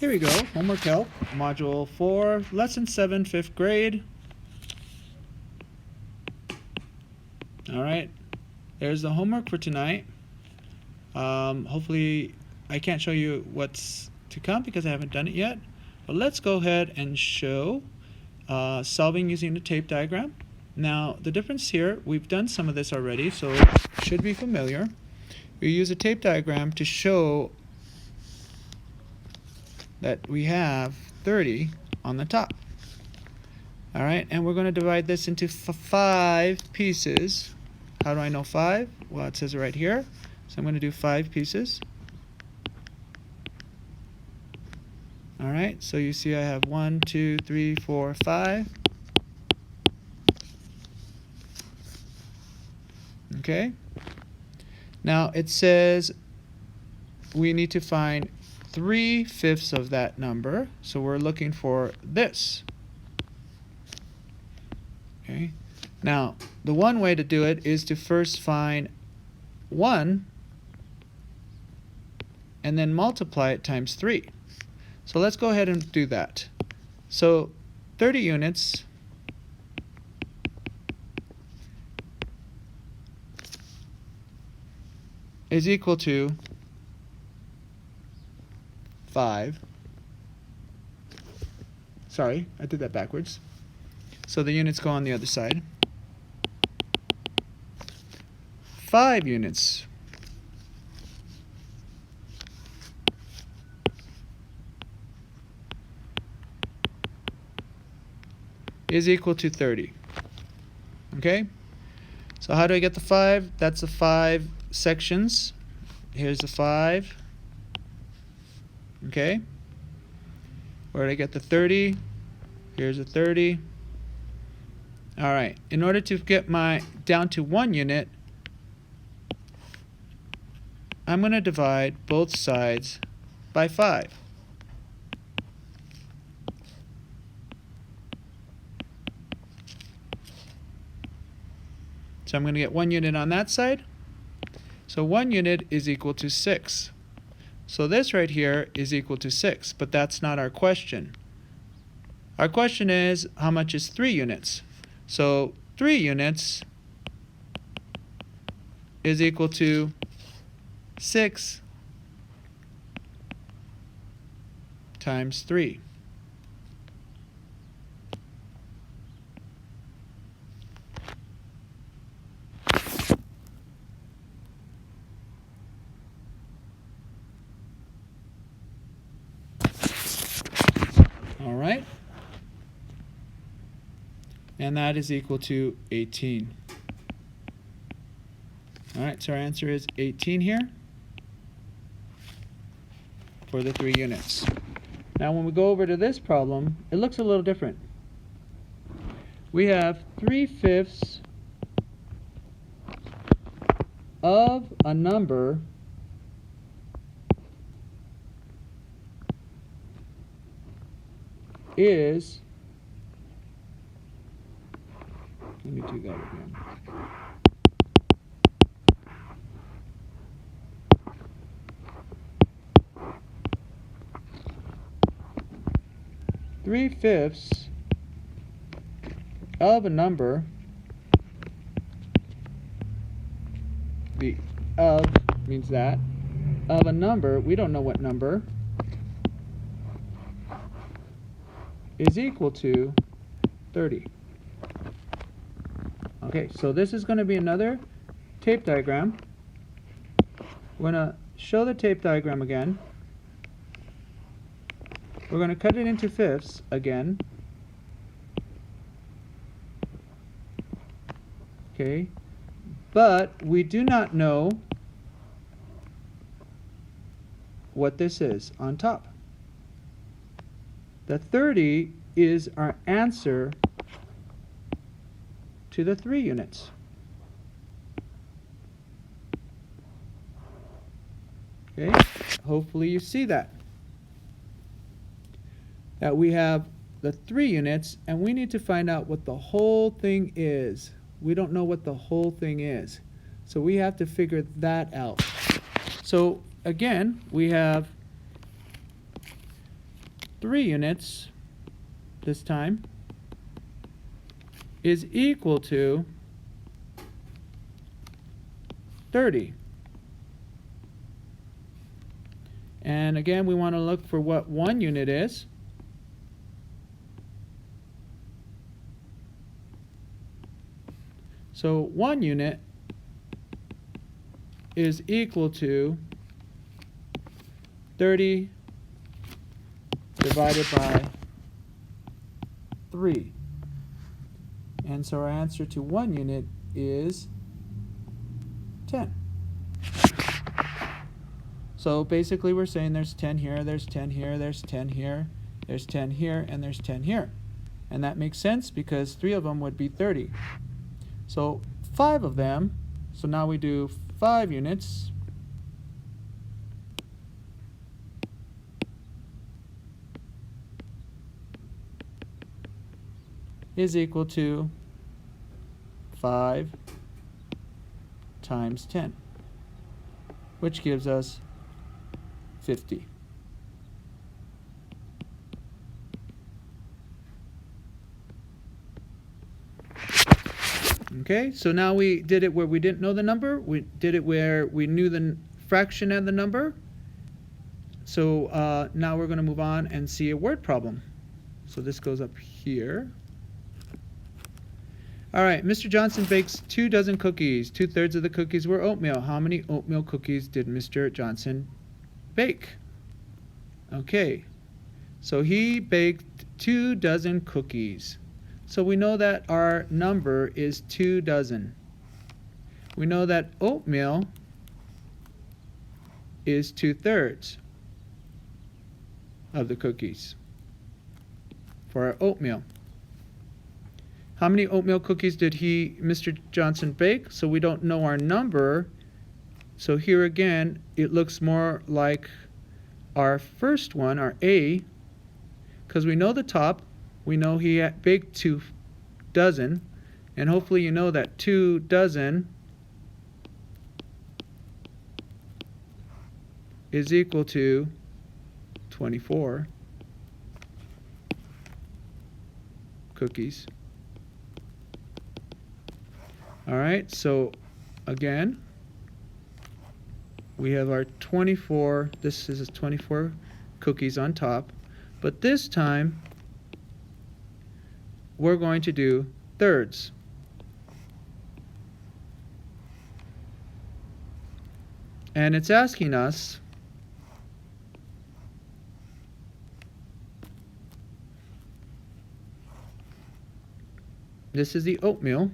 Here we go, homework help, module 4, lesson 7, 5th grade. Alright, there's the homework for tonight. Hopefully I can't show you what's to come because I haven't done it yet. But let's go ahead and show solving using the tape diagram. Now the difference here, we've done some of this already, so it should be familiar. We use a tape diagram to show that we have 30 on the top. Alright, and we're going to divide this into 5 pieces. How do I know 5? Well, it says it right here. So I'm going to do 5 pieces. Alright, so you see I have 1, 2, 3, 4, 5. Okay. Now it says we need to find 3/5 of that number, so we're looking for this. Okay. Now, the one way to do it is to first find 1 and then multiply it times 3. So let's go ahead and do that. So 30 units is equal to 5. Sorry, I did that backwards. So the units go on the other side. 5 units is equal to 30. Okay? So how do I get the 5? That's the 5 sections. Here's the 5. Okay? Where did I get the 30? Here's a 30. Alright, in order to get my down to 1 unit, I'm going to divide both sides by 5. So I'm going to get 1 unit on that side. So 1 unit is equal to 6. So this right here is equal to 6, but that's not our question. Our question is, how much is 3 units? So 3 units is equal to 6 times 3. All right. And that is equal to 18. All right, so our answer is 18 here for the 3 units. Now when we go over to this problem, it looks a little different. We have 3/5 of a number is, let me do that again. Three-fifths of a number, the of means that, of a number, we don't know what number, is equal to 30. Okay, so this is going to be another tape diagram. We're going to show the tape diagram again. We're going to cut it into fifths again. Okay, but we do not know what this is on top. The 30 is our answer to the 3 units. Okay, hopefully you see that. That we have the 3 units and we need to find out what the whole thing is. We don't know what the whole thing is. So we have to figure that out. So again, we have 3 units this time is equal to 30. And again, we want to look for what 1 unit is. So 1 unit is equal to 30 divided by 3. And so our answer to 1 unit is 10. So basically we're saying there's 10 here, there's 10 here, there's 10 here, there's 10 here, and there's 10 here. And that makes sense because 3 of them would be 30. So 5 of them, so now we do 5 units is equal to 5 times 10, which gives us 50. Okay, so now we did it where we didn't know the number. We did it where we knew the fraction and the number. So now we're going to move on and see a word problem. So this goes up here. All right, Mr. Johnson bakes 2 dozen cookies. 2/3 of the cookies were oatmeal. How many oatmeal cookies did Mr. Johnson bake? Okay, so he baked 2 dozen cookies. So we know that our number is 2 dozen. We know that oatmeal is 2/3 of the cookies for our oatmeal. How many oatmeal cookies did Mr. Johnson bake? So we don't know our number. So here again, it looks more like our first one, our A, because we know the top. We know he baked 2 dozen, and hopefully you know that 2 dozen is equal to 24 cookies. All right, so again, we have our 24, this is 24 cookies on top, but this time we're going to do thirds. And it's asking us this is the oatmeal.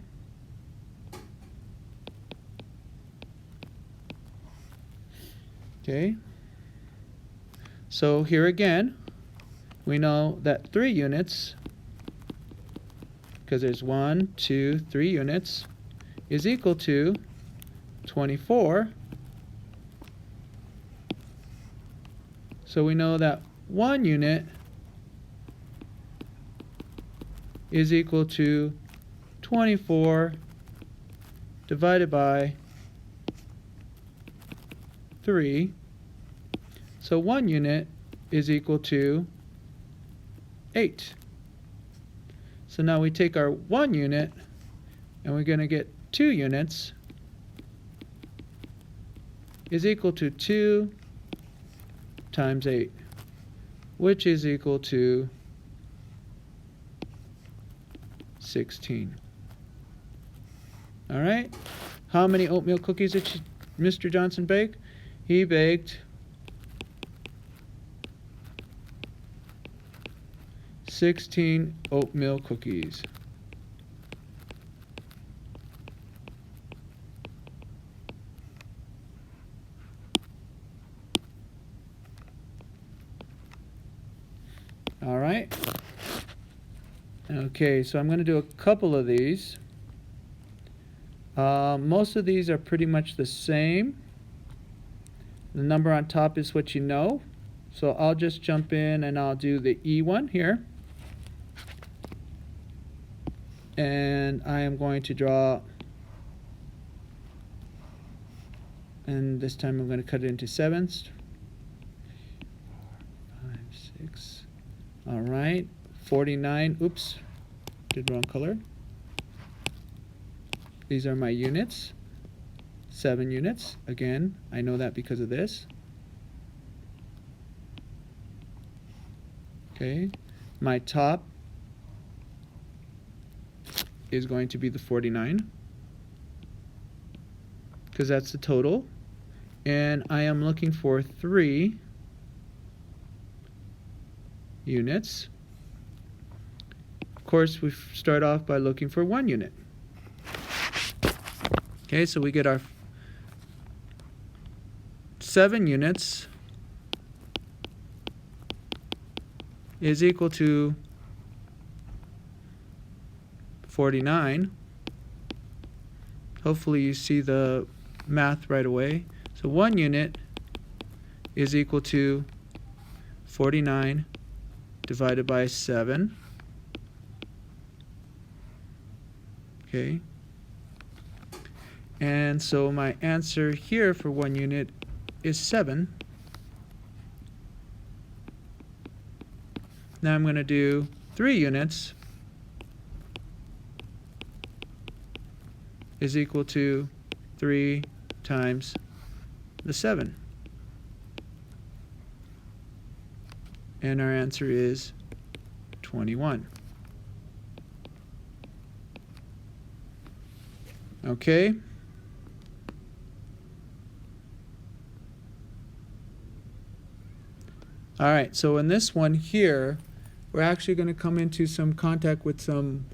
Okay. So here again, we know that 3 units, because there's 1, 2, 3 units, is equal to 24. So we know that 1 unit is equal to 24 divided by 3. So 1 unit is equal to 8. So now we take our 1 unit and we're going to get 2 units is equal to 2 times 8, which is equal to 16. All right. How many oatmeal cookies did Mr. Johnson bake? He baked 16 oatmeal cookies. All right. Okay, so I'm going to do a couple of these. Most of these are pretty much the same. The number on top is what you know. So I'll just jump in and I'll do the E one here. And I am going to draw, and this time I'm going to cut it into sevenths. 5, 6, All right, 49, oops, did wrong color. These are my units, 7 units. Again, I know that because of this. Okay, my top is going to be the 49 because that's the total, and I am looking for 3 units. Of course, we start off by looking for 1 unit. Okay, so we get our 7 units is equal to 49. Hopefully you see the math right away. So 1 unit is equal to 49 divided by 7. Okay. And so my answer here for 1 unit is 7. Now I'm going to do 3 units is equal to 3 times the 7. And our answer is 21. Okay. All right, so in this one here, we're actually going to come into some contact with some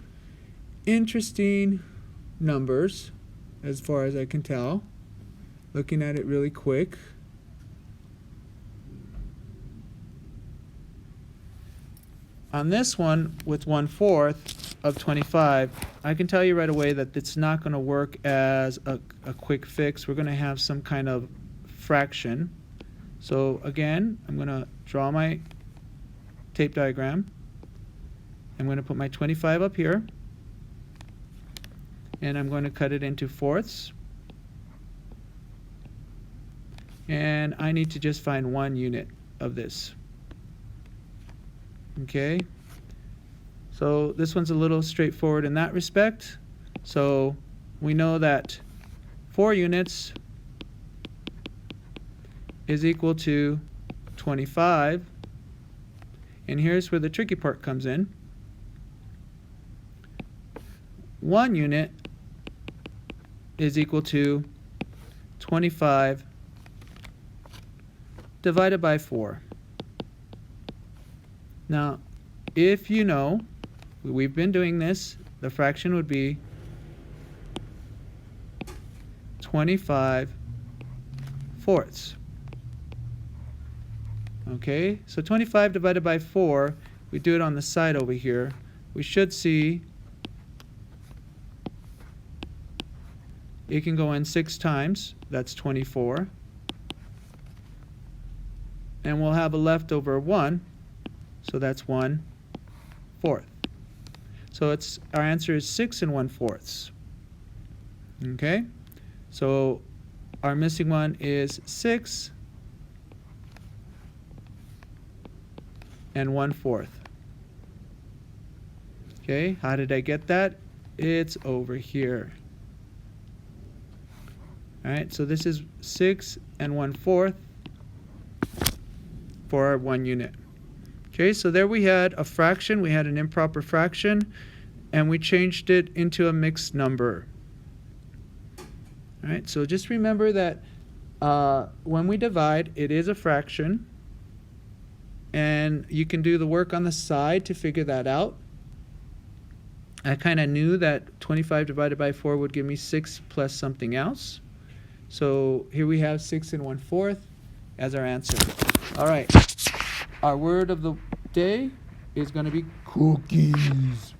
interesting numbers, as far as I can tell, looking at it really quick. On this one, with 1/4 of 25, I can tell you right away that it's not going to work as a quick fix. We're going to have some kind of fraction. So again, I'm going to draw my tape diagram. I'm going to put my 25 up here, and I'm going to cut it into fourths. And I need to just find 1 unit of this. Okay, so this one's a little straightforward in that respect. So we know that 4 units is equal to 25, and here's where the tricky part comes in. 1 unit is equal to 25 divided by 4. Now, if you know, we've been doing this, the fraction would be 25 fourths. Okay, so 25 divided by 4, we do it on the side over here. We should see it can go in 6 times, that's 24. And we'll have a leftover 1, so that's 1/4. So our answer is 6 1/4. Okay, so our missing one is 6 1/4. Okay, how did I get that? It's over here. All right, so this is 6 1/4 for our 1 unit. Okay, so there we had a fraction, we had an improper fraction, and we changed it into a mixed number. All right, so just remember that when we divide, it is a fraction, and you can do the work on the side to figure that out. I kind of knew that 25 divided by 4 would give me 6 plus something else. So here we have 6 1/4 as our answer. All right, our word of the day is going to be cookies.